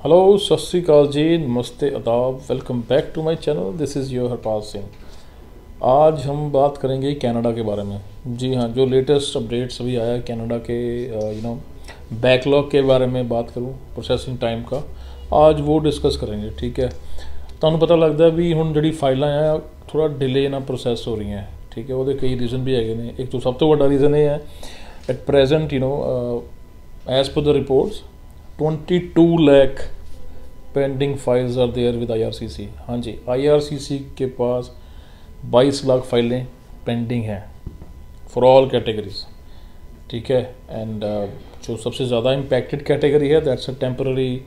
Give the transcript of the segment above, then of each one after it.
Hello सत श्री अकाल जी, नमस्ते, आदाब। Welcome back to my channel. This is your Harpal Singh. आज हम बात करेंगे कनाडा के बारे में। जी हाँ, जो लेटेस्ट अपडेट्स अभी आया है कनाडा के बैकलॉग के बारे में बात करूँ, प्रोसेसिंग टाइम का, आज वो डिस्कस करेंगे। ठीक है, तुहानू पता लगता है भी हुण जिहड़ी फाइलां आ थोड़ा डिले ना प्रोसैस हो रही हैं। ठीक है, वो कई रीजन भी है। एक तो सब तो बड़ा रीज़न ये है at present as per the reports 22 lakh pending files are there with IRCC। हाँ जी, IRCC के पास 22 लाख फाइलें पेंडिंग हैं फॉर ऑल कैटेगरीज। ठीक है, एंड जो सबसे ज़्यादा इम्पैक्टेड कैटेगरी है that's a temporary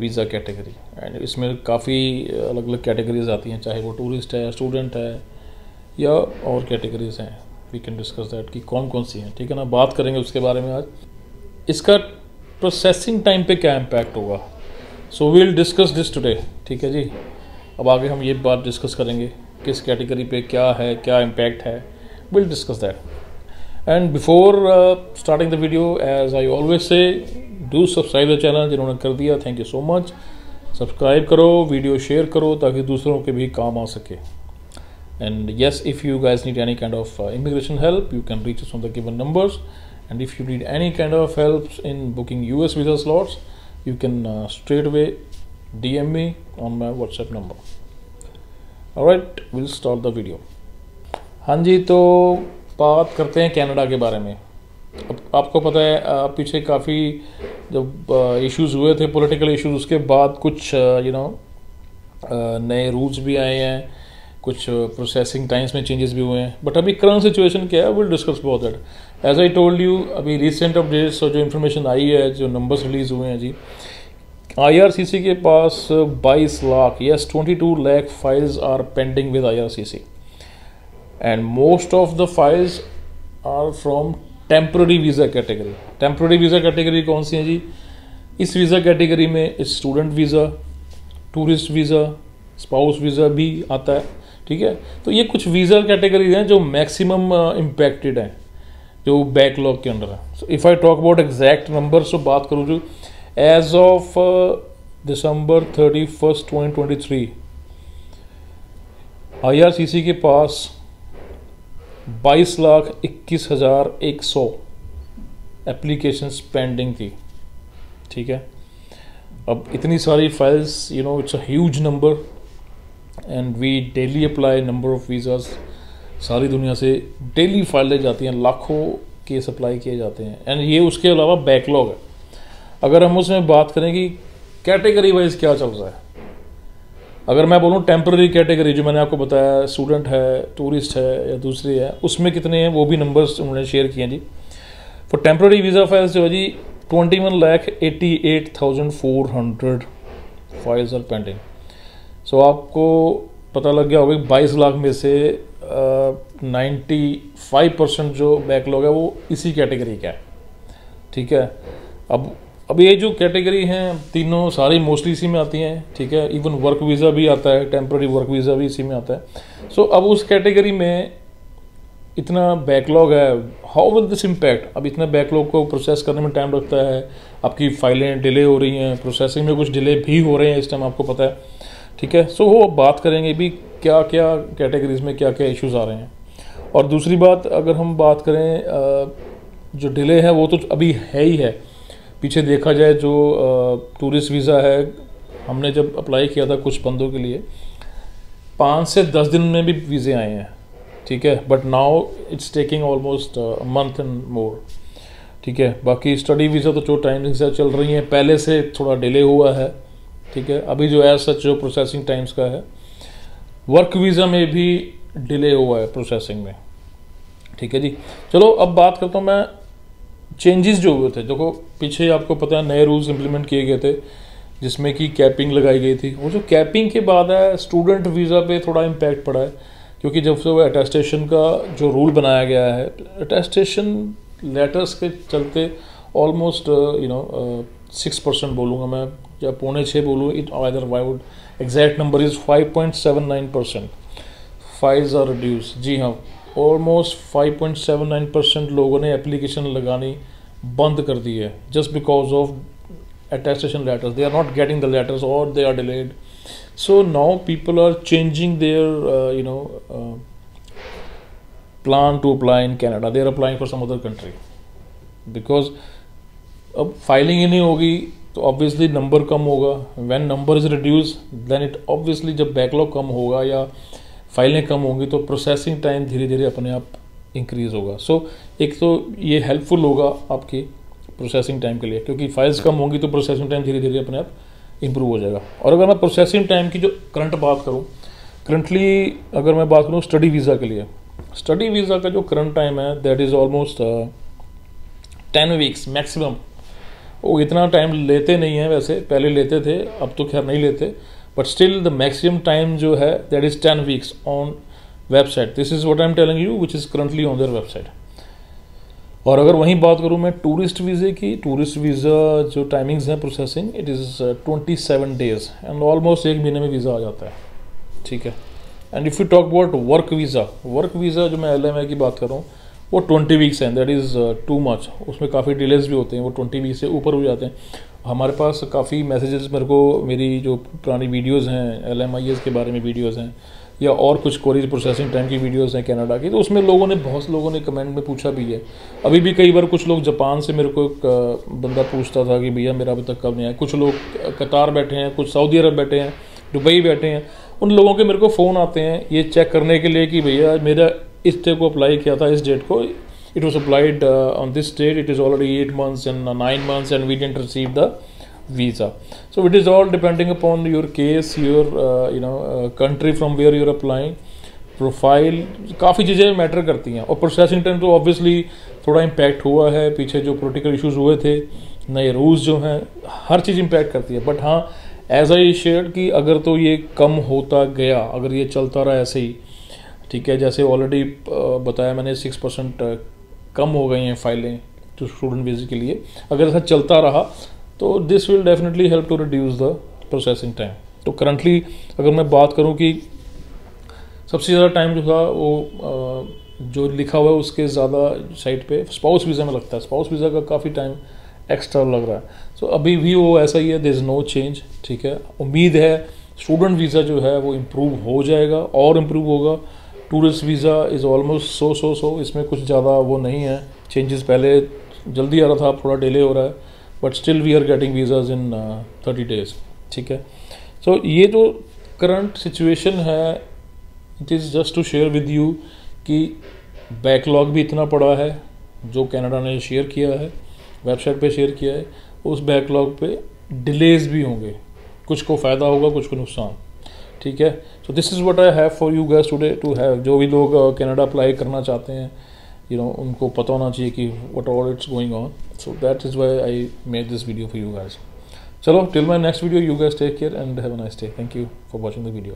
visa category. And इसमें काफ़ी अलग अलग कैटेगरीज आती हैं, चाहे वो टूरिस्ट है, स्टूडेंट है या और कैटेगरीज हैं। वी कैन डिस्कस दैट कि कौन कौन सी हैं। ठीक है ना, बात करेंगे उसके बारे में आज। इसका प्रोसेसिंग टाइम पे क्या इम्पैक्ट होगा, so we'll discuss this today. ठीक है जी, अब आगे हम ये बात डिस्कस करेंगे किस कैटेगरी पे क्या है, क्या इम्पैक्ट है। Will discuss that. And before starting the video, as I always say, do subscribe the channel. जिन्होंने कर दिया, thank you so much. Subscribe करो, वीडियो शेयर करो ताकि दूसरों के भी काम आ सके। And yes, if you guys need any kind of immigration help, you can reach us on the given numbers. And if you need any kind of help in booking US visa slots, you can straight away DM me on my WhatsApp number. Alright, we'll start the video. हाँ जी, तो बात करते हैं Canada के बारे में। अब आपको पता है पीछे काफ़ी जब इश्यूज़ हुए थे, पॉलिटिकल इश्यूज़, उसके बाद कुछ नए रूल्स भी आए हैं, कुछ प्रोसेसिंग टाइम्स में चेंजेस भी हुए हैं। बट अभी करंट सिचुएशन क्या है, will discuss about that. As I told you, अभी रिसेंट अपडेट्स और जो इन्फॉर्मेशन आई है, जो नंबर्स रिलीज हुए हैं जी, IRCC के पास 22 lakh, yes 22 lakh files are pending with IRCC। And most of the files are from temporary visa category. Temporary visa category कौन सी है जी? इस वीज़ा कैटेगरी में student visa, tourist visa, spouse visa भी आता है। ठीक है, तो ये कुछ वीज़ा कैटेगरीज हैं जो मैक्सिमम इम्पैक्टेड हैं, जो बैकलॉग के अंडर है। So if I talk about exact number, so बात करूँ जो एज ऑफ December 31, 2023 IRCC के पास 22,21,100 एप्लीकेशंस पेंडिंग थी। ठीक है, अब इतनी सारी files, it's a huge number and we daily apply number of visas. सारी दुनिया से डेली फाइलें जाती हैं, लाखों केस अप्लाई किए जाते हैं। एंड ये उसके अलावा बैकलॉग है। अगर हम उसमें बात करें कि कैटेगरी वाइज क्या चल रहा है, अगर मैं बोलूँ टेम्पररी कैटेगरी, जो मैंने आपको बताया, स्टूडेंट है, टूरिस्ट है या दूसरी है, उसमें कितने हैं वो भी नंबर्स उन्होंने शेयर किए हैं जी। फॉर टेम्पररी वीज़ा फाइल्स जो है जी 21,88,400 फाइल्स आर पेंडिंग। सो आपको पता लग गया होगा कि 22 लाख में से 95% जो बैकलॉग है वो इसी कैटेगरी का है। ठीक है, अब ये जो कैटेगरी हैं तीनों सारी मोस्टली इसी में आती हैं। ठीक है, इवन वर्क वीज़ा भी आता है, टेम्पररी वर्क वीज़ा भी इसी में आता है। सो अब उस कैटेगरी में इतना बैकलॉग है, हाउ विल दिस इम्पैक्ट? अब इतना बैकलॉग को प्रोसेस करने में टाइम लगता है, आपकी फाइलें डिले हो रही हैं, प्रोसेसिंग में कुछ डिले भी हो रहे हैं इस टाइम, आपको पता है। ठीक है, सो वो बात करेंगे भी क्या क्या कैटेगरीज में क्या क्या इश्यूज आ रहे हैं। और दूसरी बात, अगर हम बात करें जो डिले है वो तो अभी है ही है। पीछे देखा जाए जो टूरिस्ट वीज़ा है, हमने जब अप्लाई किया था कुछ बंदों के लिए 5 से 10 दिन में भी वीज़े आए हैं। ठीक है, but now it's taking almost month and more. ठीक है, बाकी स्टडी वीज़ा तो जो टाइमिंग से चल रही हैं, पहले से थोड़ा डिले हुआ है। ठीक है, अभी जो एज सच जो प्रोसेसिंग टाइम्स का है, वर्क वीज़ा में भी डिले हुआ है प्रोसेसिंग में। ठीक है जी, चलो अब बात करता हूँ मैं चेंजेस जो हुए थे। देखो पीछे आपको पता है नए रूल्स इंप्लीमेंट किए गए थे जिसमें कि कैपिंग लगाई गई थी। वो जो कैपिंग के बाद है, स्टूडेंट वीज़ा पे थोड़ा इम्पैक्ट पड़ा है, क्योंकि जब से वो अटेस्टेशन का जो रूल बनाया गया है, अटेस्टेशन लेटर्स के चलते ऑलमोस्ट 6% बोलूँगा मैं, या 5.6 बोलूँ, it either why would exact number is 5.79% files are reduce. जी हाँ, ऑलमोस्ट 5.79% लोगों ने एप्लीकेशन लगानी बंद कर दी है, just because of attestation letters. They are not getting the letters or they are delayed. So now people are changing their plan to apply in Canada. They are applying for some other country because अब filing ही नहीं होगी तो obviously number कम होगा. When number is reduce then it obviously जब backlog कम होगा या फाइलें कम होंगी तो प्रोसेसिंग टाइम धीरे धीरे अपने आप इंक्रीज़ होगा. सो एक तो ये हेल्पफुल होगा आपकी प्रोसेसिंग टाइम के लिए, क्योंकि फाइल्स कम होंगी तो प्रोसेसिंग टाइम धीरे धीरे अपने आप इंप्रूव हो जाएगा. और अगर मैं प्रोसेसिंग टाइम की जो करंट बात करूँ, करंटली अगर मैं बात करूँ स्टडी वीज़ा के लिए, स्टडी वीज़ा का जो करंट टाइम है that is almost 10 weeks maximum. वो इतना टाइम लेते नहीं हैं, वैसे पहले लेते थे, अब तो खैर नहीं लेते, but still the maximum time जो है that is 10 weeks on website. This is what I am telling you which is currently on their website. और अगर वहीं बात करूँ मैं टूरिस्ट वीज़े की, टूरिस्ट वीज़ा जो टाइमिंग्स हैं processing, it is 27 days and almost 1 महीने में वीज़ा आ जाता है. ठीक है. And if you talk about work visa जो मैं LMI की बात कर रहा हूँ वो 20 वीक्स हैं. That is too much. उसमें काफ़ी डिलेज भी होते हैं, वो 20 वीक से ऊपर हो जाते हैं. हमारे पास काफ़ी मैसेजेस मेरे को मेरी जो पुरानी वीडियोज़ हैं LMIS के बारे में वीडियोज़ हैं या और कुछ क्वेरीज प्रोसेसिंग टाइम की वीडियोज़ हैं कनाडा की, तो उसमें बहुत से लोगों ने कमेंट में पूछा भी है. अभी भी कई बार कुछ लोग जापान से मेरे को एक बंदा पूछता था कि भैया मेरा अभी तक कब नहीं आया. कुछ लोग कतार बैठे हैं, कुछ सऊदी अरब बैठे हैं, दुबई बैठे हैं. उन लोगों के मेरे को फ़ोन आते हैं ये चेक करने के लिए कि भैया मेरा इस डे को अप्लाई किया था, इस डेट को, it was applied on this date, it is already 8 months and 9 months and we didn't receive the visa. So it is all depending upon your case, your country from where you're applying, profile, काफ़ी चीज़ें matter करती हैं. और processing time तो obviously थोड़ा impact हुआ है, पीछे जो पॉलिटिकल इश्यूज हुए थे, नए रूल्स जो हैं, हर चीज़ इम्पैक्ट करती है. बट हाँ, एज आई शेयर्ड कि अगर तो ये कम होता गया, अगर ये चलता रहा ऐसे ही, ठीक है, जैसे ऑलरेडी बताया मैंने 6% कम हो गई हैं फाइलें जो स्टूडेंट वीज़ा के लिए, अगर ऐसा चलता रहा तो this will definitely help to reduce the processing time. तो करंटली अगर मैं बात करूं कि सबसे ज़्यादा टाइम जो था वो जो लिखा हुआ है उसके ज़्यादा साइट पे स्पाउस वीज़ा में लगता है. स्पाउस वीज़ा का काफ़ी टाइम एक्स्ट्रा लग रहा है. सो अभी भी वो ऐसा ही है, देयर इज़ नो चेंज. ठीक है. उम्मीद है स्टूडेंट वीज़ा जो है वो इम्प्रूव हो जाएगा और इम्प्रूव होगा. Tourist visa is almost so इसमें कुछ ज़्यादा वो नहीं है चेंजेस. पहले जल्दी आ रहा था, अब थोड़ा डिले हो रहा है, but still we are getting visas in 30 days. ठीक है. सो ये जो करंट सिचुएशन है, it is just to share with you कि बैकलॉग भी इतना पड़ा है जो कनाडा ने शेयर किया है, वेबसाइट पे शेयर किया है. उस बैकलॉग पे डिलेज भी होंगे, कुछ को फ़ायदा होगा, कुछ को नुकसान. ठीक है. So this is what I have for you guys today to have. जो भी लोग कनाडा अप्लाई करना चाहते हैं, उनको पता होना चाहिए कि what all it's going on. So that is why I made this video for you guys. चलो, till my next video, you guys take care and have a nice day. Thank you for watching the video.